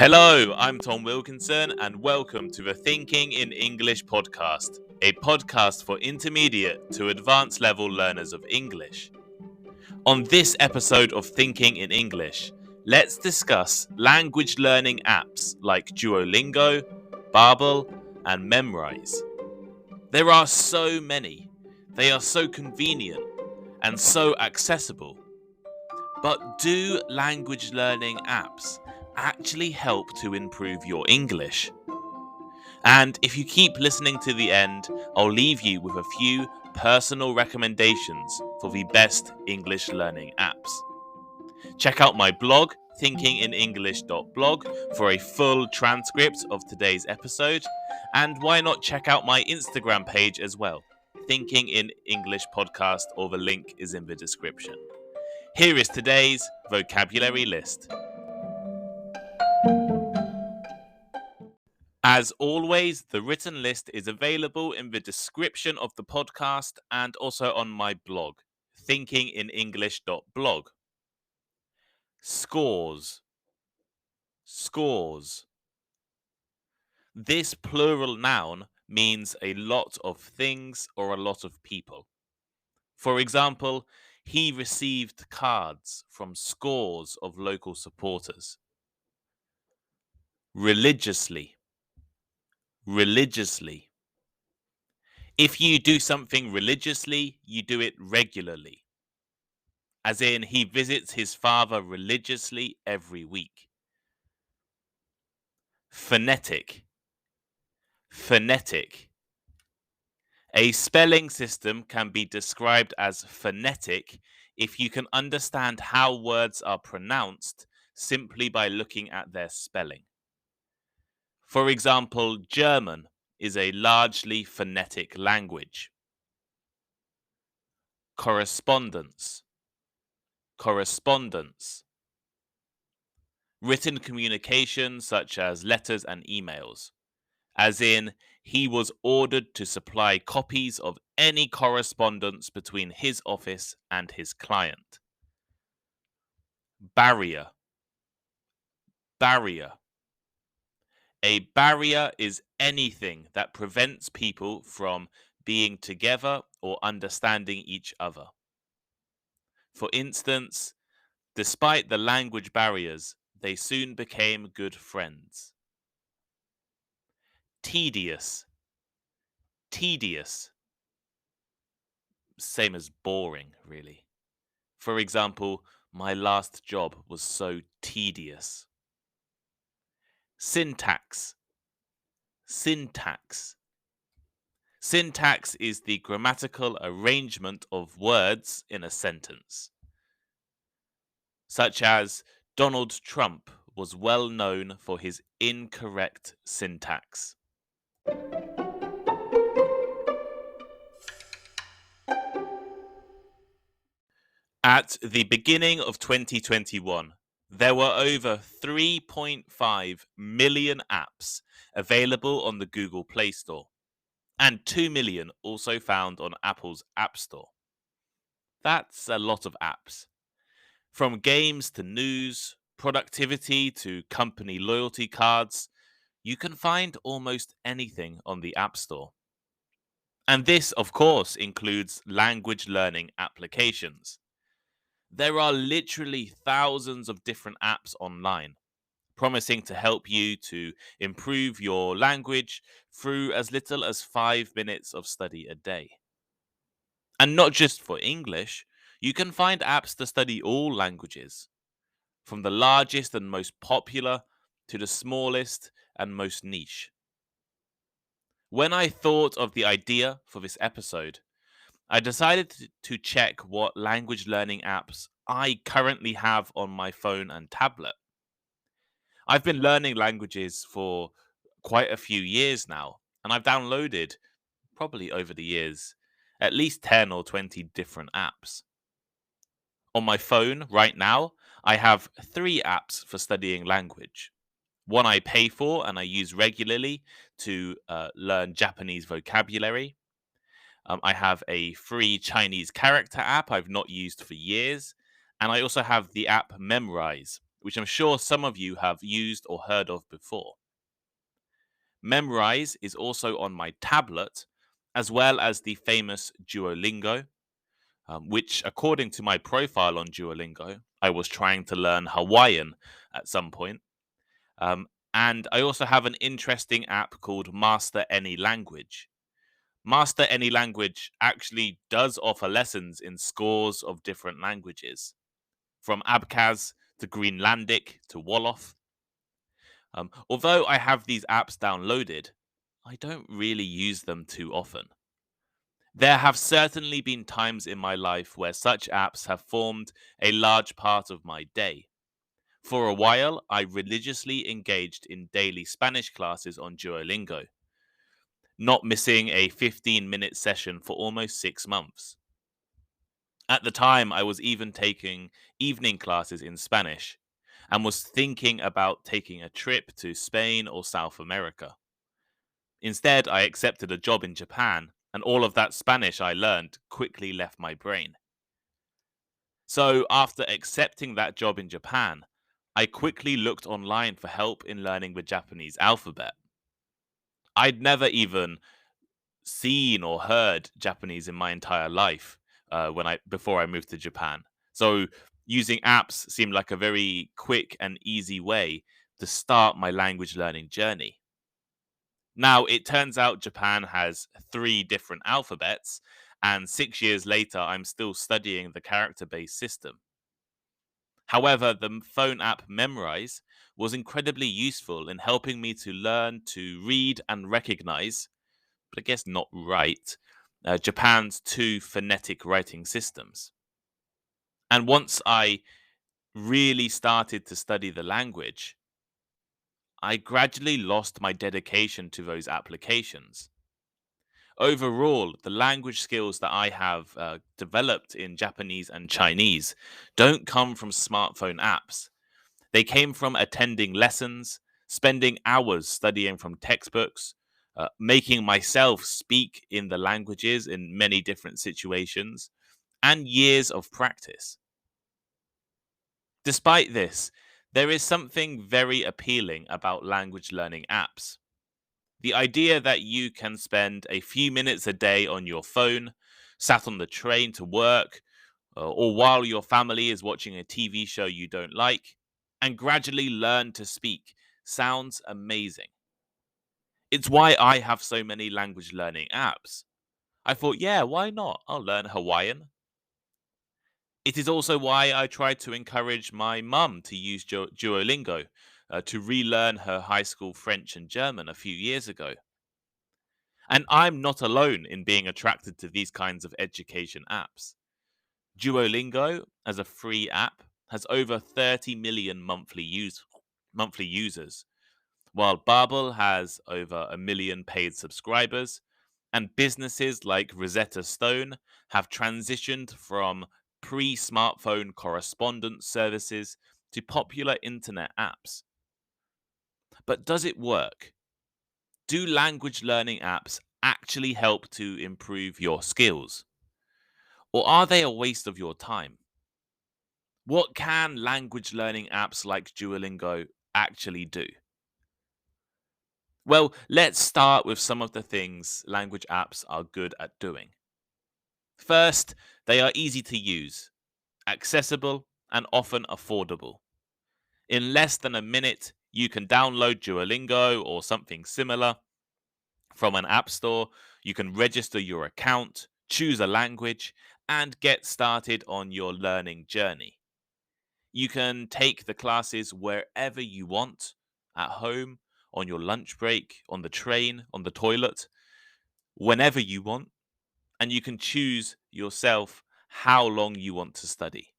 Hello, I'm Tom Wilkinson, and welcome to the Thinking in English podcast, a podcast for intermediate to advanced level learners of English. On this episode of Thinking in English, let's discuss language learning apps like Duolingo, Babbel, and Memrise. There are so many. They are so convenient and so accessible. But do language learning apps actually help to improve your English? And if you keep listening to the end, I'll leave you with a few personal recommendations for the best English learning apps. Check out my blog, thinkinginenglish.blog, for a full transcript of today's episode. And why not check out my Instagram page as well, Thinking in English Podcast, or the link is in the description. Here is today's vocabulary list. As always, the written list is available in the description of the podcast and also on my blog, thinkinginenglish.blog. Scores. Scores. This plural noun means a lot of things or a lot of people. For example, he received cards from scores of local supporters. Religiously. Religiously. If you do something religiously, you do it regularly. As in, he visits his father religiously every week. Phonetic. Phonetic. A spelling system can be described as phonetic if you can understand how words are pronounced simply by looking at their spelling. For example, German is a largely phonetic language. Correspondence. Correspondence. Written communication such as letters and emails, as in, he was ordered to supply copies of any correspondence between his office and his client. Barrier. Barrier. A barrier is anything that prevents people from being together or understanding each other. For instance, despite the language barriers, they soon became good friends. Tedious. Tedious. Same as boring, really. For example, my last job was so tedious. Syntax. Syntax. Syntax is the grammatical arrangement of words in a sentence. Such as, Donald Trump was well known for his incorrect syntax. At the beginning of 2021, there were over 3.5 million apps available on the Google Play Store, and 2 million also found on Apple's App Store. That's a lot of apps. From games to news, productivity to company loyalty cards, you can find almost anything on the App Store. And this, of course, includes language learning applications. There are literally thousands of different apps online, promising to help you to improve your language through as little as 5 minutes of study a day. And not just for English, you can find apps to study all languages, from the largest and most popular to the smallest and most niche. When I thought of the idea for this episode, I decided to check what language learning apps I currently have on my phone and tablet. I've been learning languages for quite a few years now, and I've downloaded, probably over the years, at least 10 or 20 different apps. On my phone right now, I have 3 apps for studying language. One I pay for and I use regularly to learn Japanese vocabulary. I have a free Chinese character app I've not used for years. And I also have the app Memrise, which I'm sure some of you have used or heard of before. Memrise is also on my tablet, as well as the famous Duolingo, which, according to my profile on Duolingo, I was trying to learn Hawaiian at some point. Um, and I also have an interesting app called Master Any Language. Master Any Language actually does offer lessons in scores of different languages, from Abkhaz to Greenlandic to Wolof. Although I have these apps downloaded, I don't really use them too often. There have certainly been times in my life where such apps have formed a large part of my day. For a while, I religiously engaged in daily Spanish classes on Duolingo, not missing a 15-minute session for almost 6 months. At the time, I was even taking evening classes in Spanish and was thinking about taking a trip to Spain or South America. Instead, I accepted a job in Japan, and all of that Spanish I learned quickly left my brain. So, after accepting that job in Japan, I quickly looked online for help in learning the Japanese alphabet. I'd never even seen or heard Japanese in my entire life before I moved to Japan. So using apps seemed like a very quick and easy way to start my language learning journey. Now, it turns out Japan has 3 different alphabets, and 6 years later, I'm still studying the character based system. However, the phone app Memrise was incredibly useful in helping me to learn to read and recognize, but I guess not write, Japan's 2 phonetic writing systems. And once I really started to study the language, I gradually lost my dedication to those applications. Overall, the language skills that I have developed in Japanese and Chinese don't come from smartphone apps. They came from attending lessons, spending hours studying from textbooks, making myself speak in the languages in many different situations, and years of practice. Despite this, there is something very appealing about language learning apps. The idea that you can spend a few minutes a day on your phone, sat on the train to work, or while your family is watching a TV show you don't like, and gradually learn to speak sounds amazing. It's why I have so many language learning apps. I thought, yeah, why not? I'll learn Hawaiian. It is also why I tried to encourage my mum to use Duolingo to relearn her high school French and German a few years ago. And I'm not alone in being attracted to these kinds of education apps. Duolingo, as a free app, has over 30 million monthly users, while Babbel has over 1 million paid subscribers, and businesses like Rosetta Stone have transitioned from pre-smartphone correspondence services to popular internet apps. But does it work? Do language learning apps actually help to improve your skills? Or are they a waste of your time? What can language learning apps like Duolingo actually do? Well, let's start with some of the things language apps are good at doing. First, they are easy to use, accessible, and often affordable. In less than a minute, you can download Duolingo or something similar from an app store. You can register your account, choose a language, and get started on your learning journey. You can take the classes wherever you want, at home, on your lunch break, on the train, on the toilet, whenever you want, and you can choose yourself how long you want to study.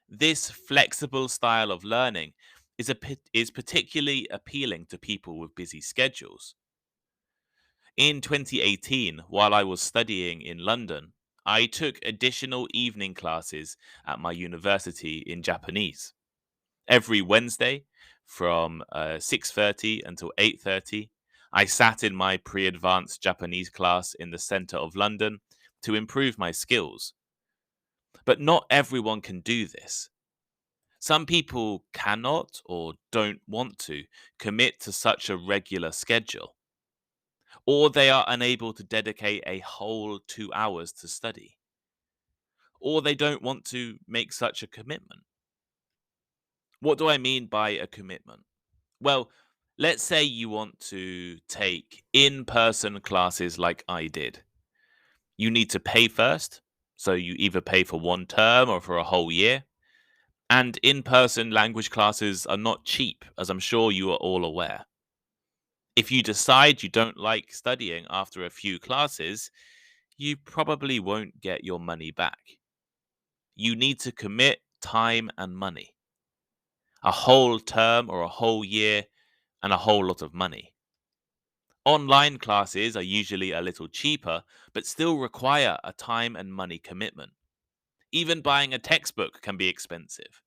This flexible style of learning is particularly appealing to people with busy schedules. In 2018, while I was studying in London, I took additional evening classes at my university in Japanese. Every Wednesday from 6:30 until 8:30, I sat in my pre-advanced Japanese class in the center of London to improve my skills. But not everyone can do this. Some people cannot or don't want to commit to such a regular schedule, or they are unable to dedicate a whole 2 hours to study, or they don't want to make such a commitment. What do I mean by a commitment? Well, let's say you want to take in person classes like I did. You need to pay first. So you either pay for one term or for a whole year. And in person language classes are not cheap, as I'm sure you are all aware. If you decide you don't like studying after a few classes, you probably won't get your money back. You need to commit time and money, a whole term or a whole year, and a whole lot of money. Online classes are usually a little cheaper, but still require a time and money commitment. Even buying a textbook can be expensive.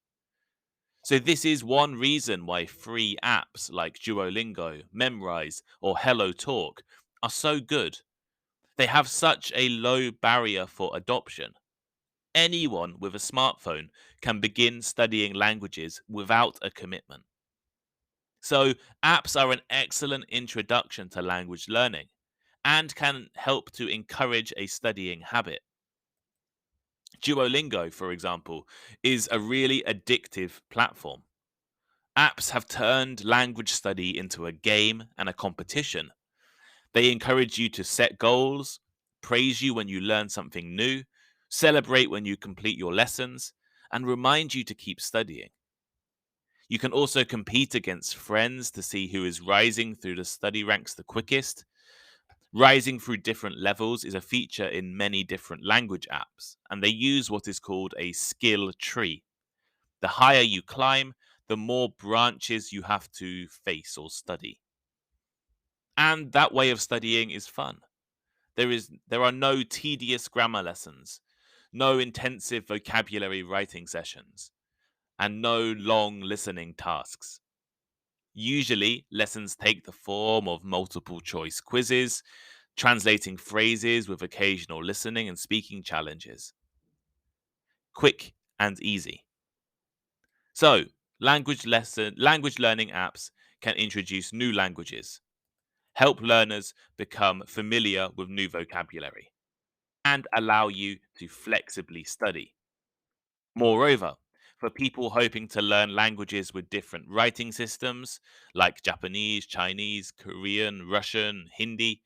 So, this is one reason why free apps like Duolingo, Memrise, or Hello Talk are so good. They have such a low barrier for adoption. Anyone with a smartphone can begin studying languages without a commitment. So, apps are an excellent introduction to language learning and can help to encourage a studying habit. Duolingo, for example, is a really addictive platform. Apps have turned language study into a game and a competition. They encourage you to set goals, praise you when you learn something new, celebrate when you complete your lessons, and remind you to keep studying. You can also compete against friends to see who is rising through the study ranks the quickest. Rising through different levels is a feature in many different language apps, and they use what is called a skill tree. The higher you climb, the more branches you have to face or study. And that way of studying is fun. There are no tedious grammar lessons, no intensive vocabulary writing sessions, and no long listening tasks. Usually, lessons take the form of multiple choice quizzes, translating phrases with occasional listening and speaking challenges. Quick and easy. So, language learning apps can introduce new languages, help learners become familiar with new vocabulary, and allow you to flexibly study. Moreover, for people hoping to learn languages with different writing systems like Japanese, Chinese, Korean, Russian, Hindi,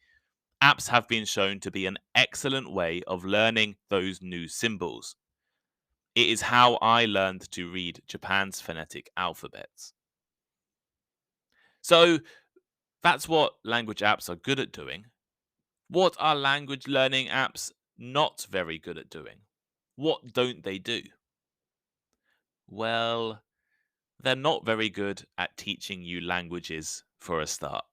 apps have been shown to be an excellent way of learning those new symbols. It is how I learned to read Japan's phonetic alphabets. So that's what language apps are good at doing. What are language learning apps not very good at doing? What don't they do? Well, they're not very good at teaching you languages for a start.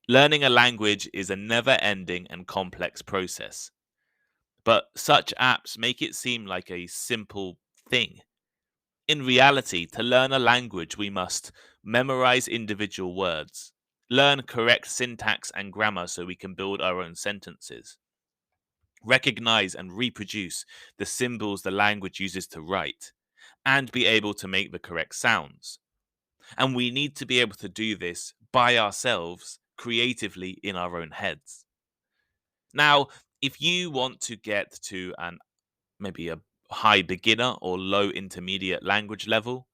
Learning a language is a never ending and complex process, but such apps make it seem like a simple thing. In reality, to learn a language, we must memorize individual words, learn correct syntax and grammar so we can build our own sentences, recognize and reproduce the symbols the language uses to write, and be able to make the correct sounds. And we need to be able to do this by ourselves, creatively in our own heads. Now, if you want to get to an maybe a high beginner or low intermediate language level,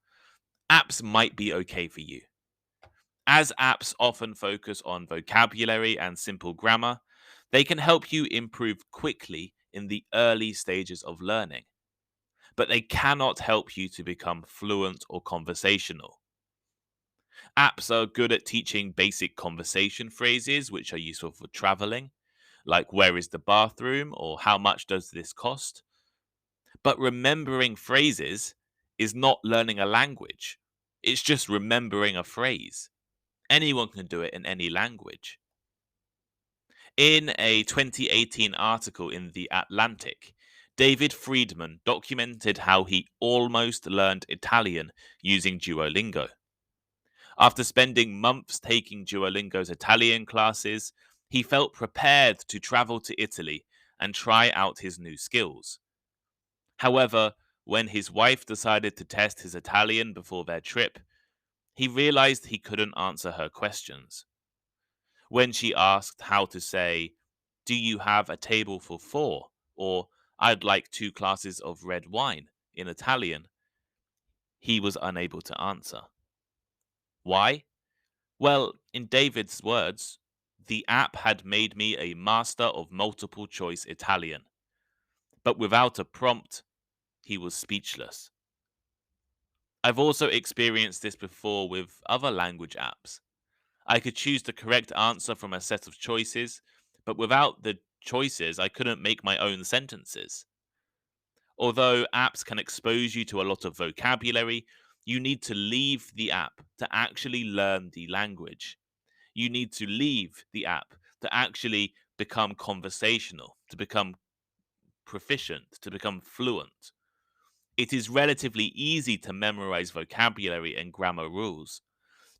apps might be okay for you. As apps often focus on vocabulary and simple grammar, they can help you improve quickly in the early stages of learning, but they cannot help you to become fluent or conversational. Apps are good at teaching basic conversation phrases, which are useful for traveling, like where is the bathroom or how much does this cost? But remembering phrases is not learning a language. It's just remembering a phrase. Anyone can do it in any language. In a 2018 article in The Atlantic, David Friedman documented how he almost learned Italian using Duolingo. After spending months taking Duolingo's Italian classes, he felt prepared to travel to Italy and try out his new skills. However, When his wife decided to test his Italian before their trip, he realized he couldn't answer her questions. When she asked how to say, "Do you have a table for 4?" or "I'd like 2 glasses of red wine" in Italian, he was unable to answer. Why? Well, in David's words, the app had made me a master of multiple choice Italian. But without a prompt, he was speechless. I've also experienced this before with other language apps. I could choose the correct answer from a set of choices, but without the choices, I couldn't make my own sentences. Although apps can expose you to a lot of vocabulary, you need to leave the app to actually learn the language. You need to leave the app to actually become conversational, to become proficient, to become fluent. It is relatively easy to memorize vocabulary and grammar rules,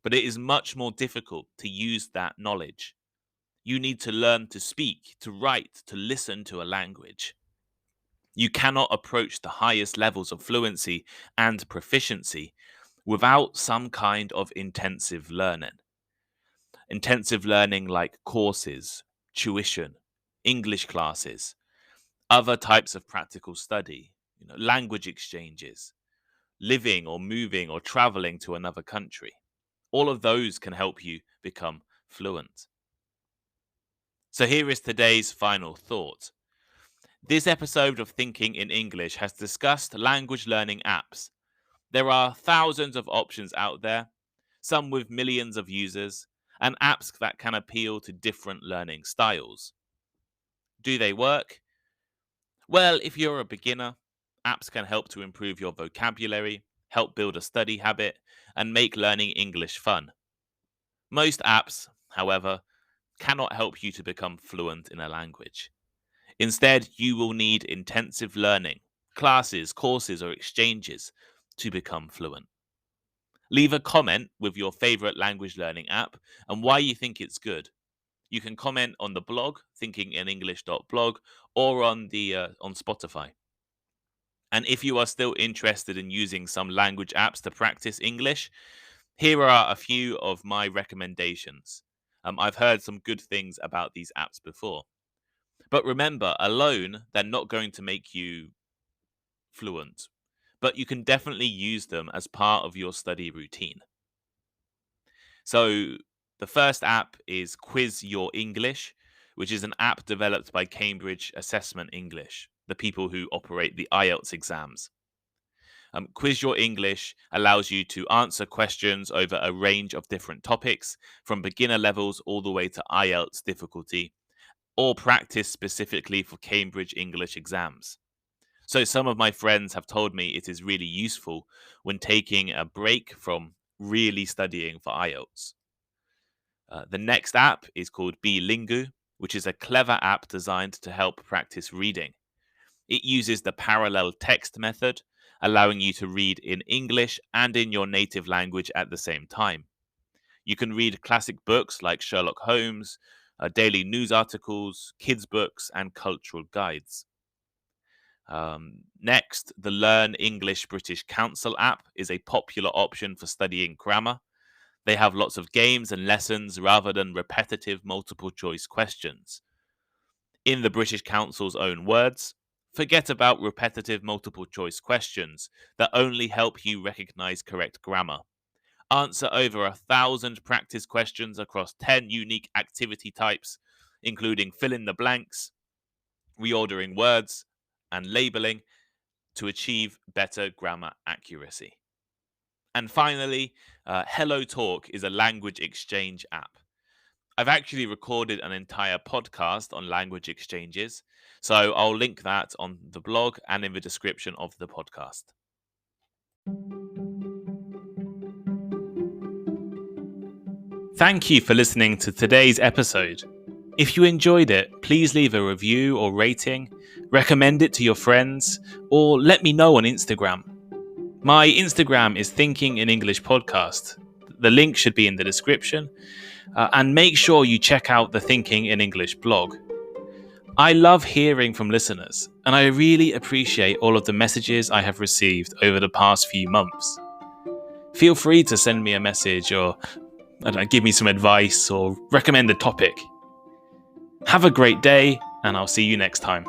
but it is much more difficult to use that knowledge. You need to learn to speak, to write, to listen to a language. You cannot approach the highest levels of fluency and proficiency without some kind of intensive learning. Intensive learning like courses, tuition, English classes, other types of practical study, language exchanges, living or moving or traveling to another country. All of those can help you become fluent. So here is today's final thought. This episode of Thinking in English has discussed language learning apps. There are thousands of options out there, some with millions of users, and apps that can appeal to different learning styles. Do they work? Well, if you're a beginner, apps can help to improve your vocabulary, help build a study habit, and make learning English fun. Most apps, however, cannot help you to become fluent in a language. Instead, you will need intensive learning, classes, courses, or exchanges to become fluent. Leave a comment with your favorite language learning app and why you think it's good. You can comment on the blog, thinkinginenglish.blog, or on Spotify. And if you are still interested in using some language apps to practice English, here are a few of my recommendations. I've heard some good things about these apps before. But remember, alone, they're not going to make you fluent. But you can definitely use them as part of your study routine. So the first app is Quiz Your English, which is an app developed by Cambridge Assessment English, the people who operate the IELTS exams. Quiz Your English allows you to answer questions over a range of different topics, from beginner levels all the way to IELTS difficulty, or practice specifically for Cambridge English exams. So some of my friends have told me it is really useful when taking a break from really studying for IELTS. The next app is called Duolingo, which is a clever app designed to help practice reading. It uses the parallel text method, allowing you to read in English and in your native language at the same time. You can read classic books like Sherlock Holmes, daily news articles, kids' books, and cultural guides. Next, the Learn English British Council app is a popular option for studying grammar. They have lots of games and lessons rather than repetitive multiple choice questions. In the British Council's own words, forget about repetitive multiple choice questions that only help you recognize correct grammar. Answer over 1,000 practice questions across 10 unique activity types, including fill in the blanks, reordering words, and labeling to achieve better grammar accuracy. And finally, Hello Talk is a language exchange app. I've actually recorded an entire podcast on language exchanges, so I'll link that on the blog and in the description of the podcast. Thank you for listening to today's episode. If you enjoyed it, please leave a review or rating, recommend it to your friends, or let me know on Instagram. My Instagram is Thinking in English Podcast. The link should be in the description. And make sure you check out the Thinking in English blog. I love hearing from listeners, and I really appreciate all of the messages I have received over the past few months. Feel free to send me a message or, I don't know, give me some advice or recommend a topic. Have a great day, and I'll see you next time.